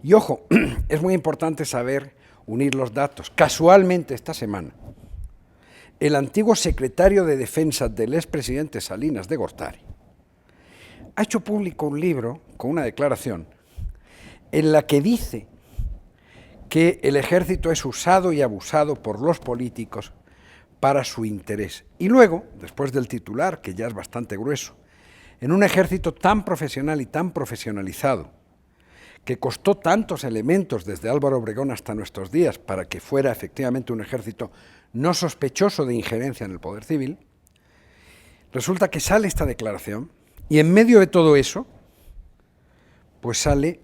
Y ojo, es muy importante saber unir los datos. Casualmente esta semana, el antiguo secretario de Defensa del expresidente Salinas de Gortari ha hecho público un libro con una declaración en la que dice que el ejército es usado y abusado por los políticos para su interés. Y luego, después del titular, que ya es bastante grueso, en un ejército tan profesional y tan profesionalizado, que costó tantos elementos desde Álvaro Obregón hasta nuestros días para que fuera efectivamente un ejército no sospechoso de injerencia en el poder civil, resulta que sale esta declaración y en medio de todo eso, pues sale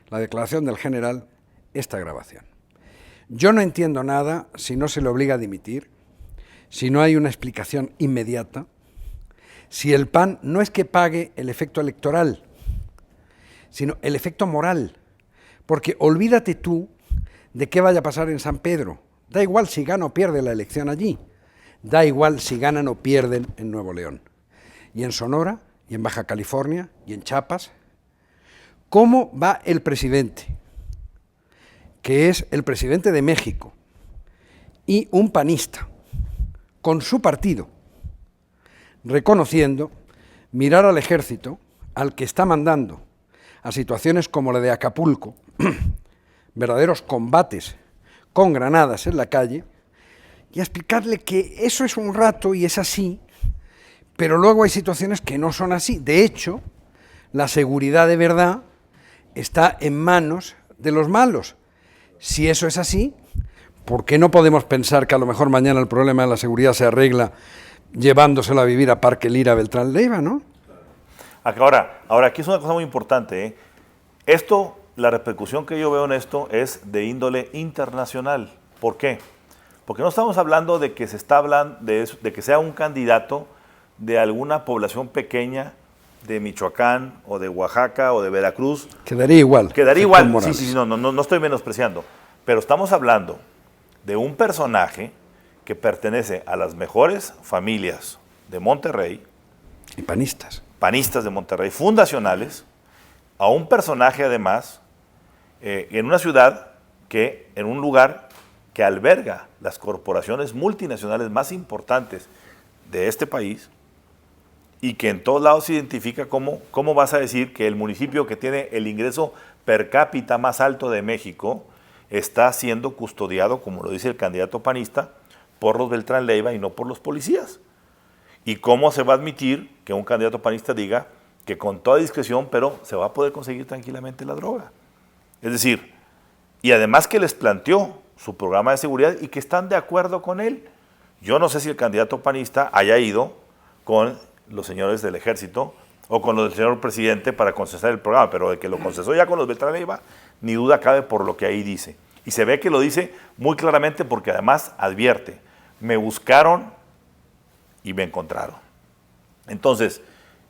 la declaración del general, esta grabación. Yo no entiendo nada si no se le obliga a dimitir, si no hay una explicación inmediata, si el PAN no es que pague el efecto electoral, sino el efecto moral, porque olvídate tú de qué vaya a pasar en San Pedro. Da igual si gana o pierde la elección allí, da igual si ganan o pierden en Nuevo León, y en Sonora, y en Baja California, y en Chiapas. ¿Cómo va el presidente, que es el presidente de México, y un panista, con su partido, reconociendo, mirar al ejército, al que está mandando a situaciones como la de Acapulco, verdaderos combates con granadas en la calle, y a explicarle que eso es un rato y es así, pero luego hay situaciones que no son así. De hecho, la seguridad de verdad está en manos de los malos. Si eso es así, ¿por qué no podemos pensar que a lo mejor mañana el problema de la seguridad se arregla llevándoselo a vivir a Parque Lira, Beltrán Leiva, ¿no? Ahora, aquí es una cosa muy importante, ¿eh? Esto, la repercusión que yo veo en esto es de índole internacional. ¿Por qué? Porque no estamos hablando de que se está hablando de que sea un candidato de alguna población pequeña de Michoacán o de Oaxaca o de Veracruz. Quedaría igual. Quedaría igual, sí, no estoy menospreciando. Pero estamos hablando de un personaje que pertenece a las mejores familias de Monterrey. Y panistas. Panistas de Monterrey, fundacionales, a un personaje además, en una ciudad en un lugar que alberga las corporaciones multinacionales más importantes de este país y que en todos lados se identifica cómo vas a decir que el municipio que tiene el ingreso per cápita más alto de México está siendo custodiado, como lo dice el candidato panista, por los Beltrán Leiva y no por los policías. ¿Y cómo se va a admitir que un candidato panista diga que con toda discreción, pero se va a poder conseguir tranquilamente la droga? Es decir, y además que les planteó su programa de seguridad y que están de acuerdo con él. Yo no sé si el candidato panista haya ido con los señores del ejército o con los del señor presidente para concesar el programa, pero de que lo concesó ya con los Beltrán Leiva, ni duda cabe por lo que ahí dice. Y se ve que lo dice muy claramente porque además advierte, me buscaron y me encontraron. Entonces,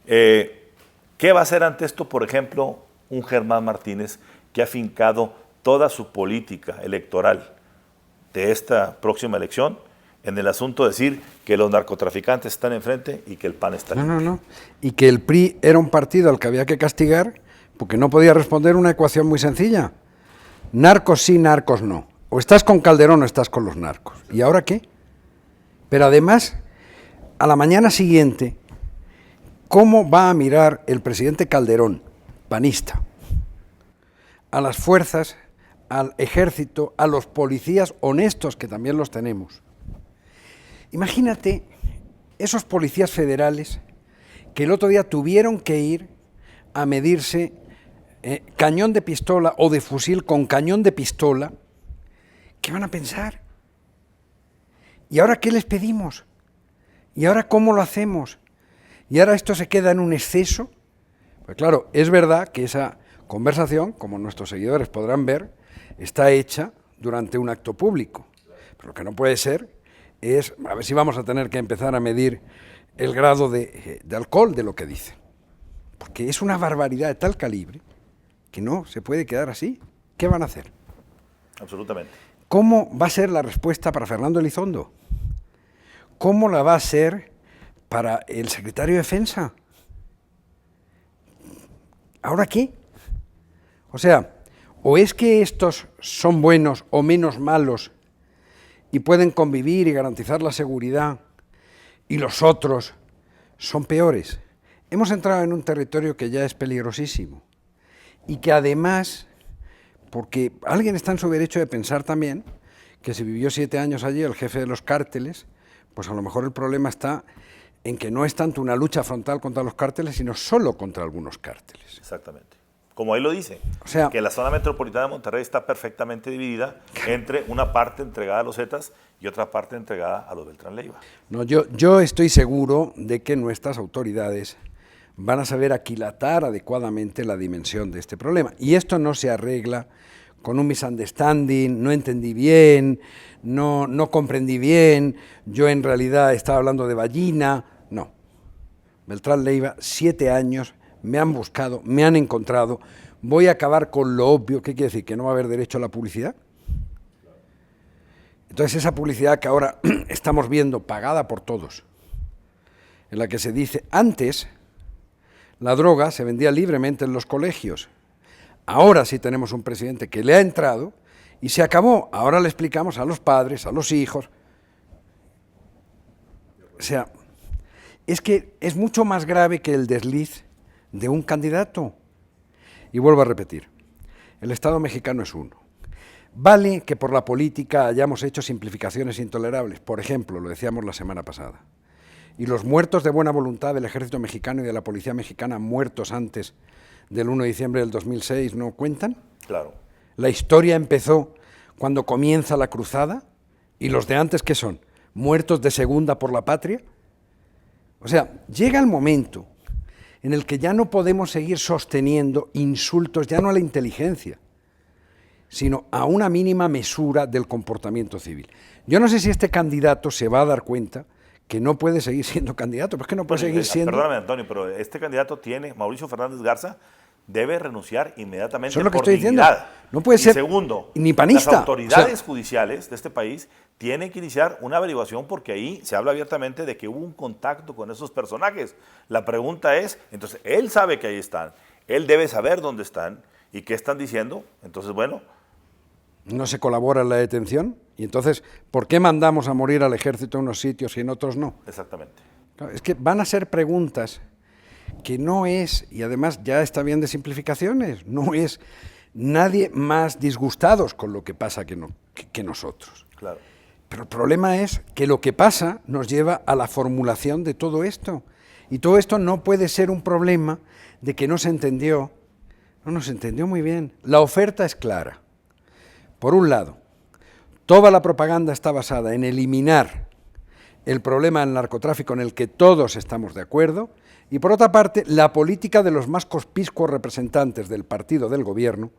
¿qué va a hacer ante esto, por ejemplo, un Germán Martínez que ha fincado toda su política electoral de esta próxima elección en el asunto de decir que los narcotraficantes están enfrente y que el PAN está limpio? No. Y que el PRI era un partido al que había que castigar porque no podía responder una ecuación muy sencilla. Narcos sí, narcos no. O estás con Calderón o estás con los narcos. ¿Y ahora qué? Pero además, a la mañana siguiente, ¿cómo va a mirar el presidente Calderón, panista, a las fuerzas, al ejército, a los policías honestos, que también los tenemos? Imagínate esos policías federales que el otro día tuvieron que ir a medirse cañón de pistola o de fusil con cañón de pistola. ¿Qué van a pensar? ¿Y ahora qué les pedimos? ¿Y ahora cómo lo hacemos? ¿Y ahora esto se queda en un exceso? Pues claro, es verdad que esa conversación, como nuestros seguidores podrán ver, está hecha durante un acto público. Pero lo que no puede ser es, a ver si vamos a tener que empezar a medir el grado de alcohol de lo que dice. Porque es una barbaridad de tal calibre que no se puede quedar así. ¿Qué van a hacer? Absolutamente. ¿Cómo va a ser la respuesta para Fernando Elizondo? ¿Cómo la va a ser para el secretario de ¿Ahora qué? O sea, ¿O es que estos son buenos o menos malos y pueden convivir y garantizar la seguridad y los otros son peores? Hemos entrado en un territorio que ya es peligrosísimo y que además, porque alguien está en su derecho de pensar también que si vivió 7 años allí el jefe de los cárteles, pues a lo mejor el problema está en que no es tanto una lucha frontal contra los cárteles, sino solo contra algunos cárteles. Exactamente. Como ahí lo dice, O sea, que la zona metropolitana de Monterrey está perfectamente dividida entre una parte entregada a los Zetas y otra parte entregada a los Beltrán Leiva. no, yo estoy seguro de que nuestras autoridades van a saber aquilatar adecuadamente la dimensión de este problema. Y esto no se arregla con un misunderstanding, no entendí bien, no comprendí bien, yo en realidad estaba hablando de ballina. No. Beltrán Leiva, 7 años, me han buscado, me han encontrado, voy a acabar con lo obvio. ¿Qué quiere decir? ¿Que no va a haber derecho a la publicidad? Entonces esa publicidad que ahora estamos viendo, pagada por todos, en la que se dice, antes la droga se vendía libremente en los colegios, ahora sí tenemos un presidente que le ha entrado y se acabó, ahora le explicamos a los padres, a los hijos. O sea, es que es mucho más grave que el desliz de un candidato. Y vuelvo a repetir, el Estado mexicano es uno. Vale que por la política hayamos hecho simplificaciones intolerables, por ejemplo, lo decíamos la semana pasada, y los muertos de buena voluntad del ejército mexicano y de la policía mexicana muertos antes del 1 de diciembre del 2006 no cuentan. Claro. La historia empezó cuando comienza la cruzada y los de antes, ¿qué son? ¿Muertos de segunda por la patria? O sea, llega el momento en el que ya no podemos seguir sosteniendo insultos, ya no a la inteligencia, sino a una mínima mesura del comportamiento civil. Yo no sé si este candidato se va a dar cuenta que no puede seguir siendo candidato, pero es que no puede seguir siendo... Perdóname, Antonio, pero este candidato tiene, Mauricio Fernández Garza, debe renunciar inmediatamente. Eso es lo que por estoy diciendo. dignidad. No puede ser segundo, ni panista. Las autoridades judiciales de este país tienen que iniciar una averiguación porque ahí se habla abiertamente de que hubo un contacto con esos personajes. La pregunta es, entonces, él sabe que ahí están, él debe saber dónde están y qué están diciendo. Entonces, bueno... No se colabora en la detención y entonces, ¿por qué mandamos a morir al ejército en unos sitios y en otros no? Exactamente. Claro, es que van a ser preguntas que no es, y además ya está bien de simplificaciones, no es nadie más disgustados con lo que pasa que nosotros. Claro. Pero el problema es que lo que pasa nos lleva a la formulación de todo esto. Y todo esto no puede ser un problema de que no se entendió. No se entendió muy bien. La oferta es clara. Por un lado, toda la propaganda está basada en eliminar el problema del narcotráfico en el que todos estamos de acuerdo, y por otra parte, la política de los más conspicuos representantes del partido del gobierno,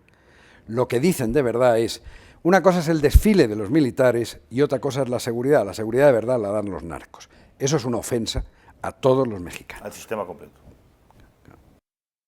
lo que dicen de verdad es, una cosa es el desfile de los militares y otra cosa es la seguridad de verdad la dan los narcos. Eso es una ofensa a todos los mexicanos. Al sistema completo.